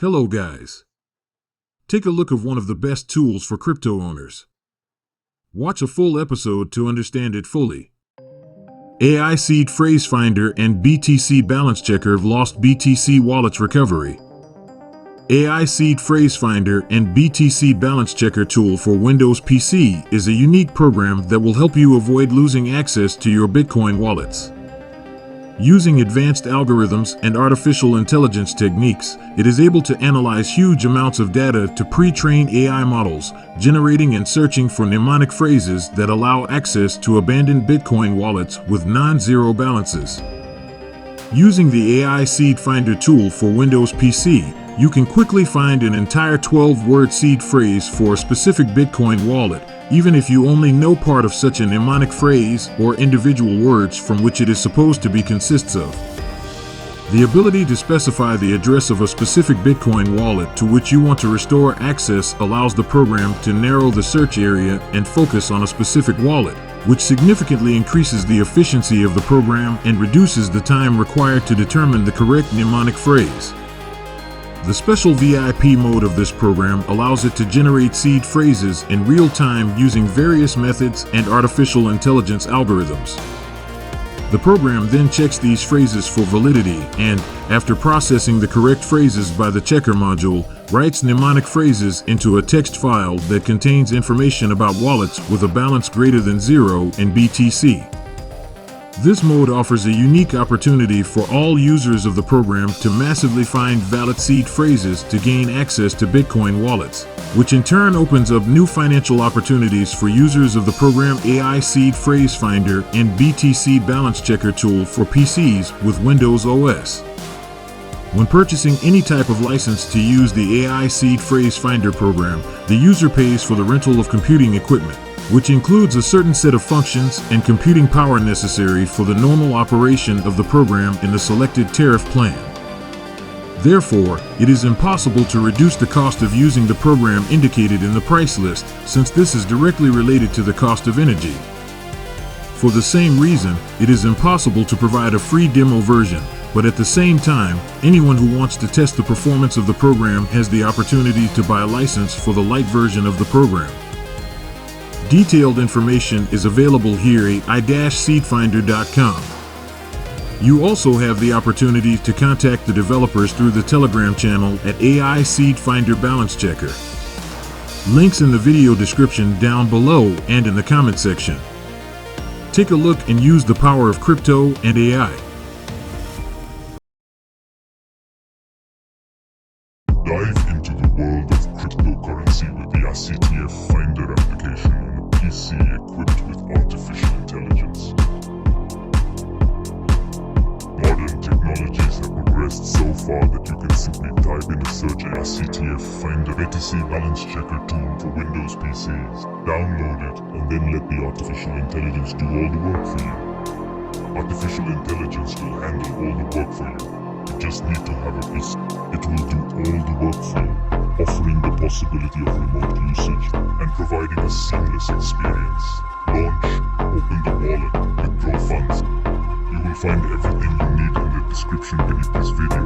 Hello guys. Take a look at one of the best tools for crypto owners. Watch a full episode to understand it fully. AI Seed Phrase Finder and BTC Balance Checker have lost BTC wallets recovery. AI Seed Phrase Finder and BTC Balance Checker tool for Windows PC is a unique program that will help you avoid losing access to your Bitcoin wallets. Using advanced algorithms and artificial intelligence techniques, it is able to analyze huge amounts of data to pre-train AI models, generating and searching for mnemonic phrases that allow access to abandoned Bitcoin wallets with non-zero balances. Using the AI Seed Finder tool for Windows PC, you can quickly find an entire 12-word seed phrase for a specific Bitcoin wallet, even if you only know part of such a mnemonic phrase or individual words from which it is supposed to be consists of. The ability to specify the address of a specific Bitcoin wallet to which you want to restore access allows the program to narrow the search area and focus on a specific wallet, which significantly increases the efficiency of the program and reduces the time required to determine the correct mnemonic phrase. The special VIP mode of this program allows it to generate seed phrases in real time using various methods and artificial intelligence algorithms. The program then checks these phrases for validity and, after processing the correct phrases by the checker module, writes mnemonic phrases into a text file that contains information about wallets with a balance greater than 0 in BTC. This mode offers a unique opportunity for all users of the program to massively find valid seed phrases to gain access to Bitcoin wallets, which in turn opens up new financial opportunities for users of the program AI Seed Phrase Finder and BTC Balance Checker tool for PCs with Windows OS. When purchasing any type of license to use the AI Seed Phrase Finder program, the user pays for the rental of computing equipment, which includes a certain set of functions and computing power necessary for the normal operation of the program in the selected tariff plan. Therefore, it is impossible to reduce the cost of using the program indicated in the price list, since this is directly related to the cost of energy. For the same reason, it is impossible to provide a free demo version, but at the same time, anyone who wants to test the performance of the program has the opportunity to buy a license for the light version of the program. Detailed information is available here at i-seedfinder.com. You also have the opportunity to contact the developers through the Telegram channel at AI Seed Finder Balance Checker. Links in the video description down below and in the comment section. Take a look and use the power of crypto and AI. Dive into the world of cryptocurrency with the ICTF Finder application on a PC equipped with artificial intelligence. Modern technologies have progressed so far that you can simply type in a search ICTF Finder BTC Balance Checker tool for Windows PCs. Download it and then let the artificial intelligence do all the work for you. Artificial intelligence will handle all the work for you. You just need to have a PC. It will do all the work for you, offering the possibility of remote usage and providing a seamless experience. Launch, open the wallet, withdraw funds. You will find everything you need in the description beneath this video.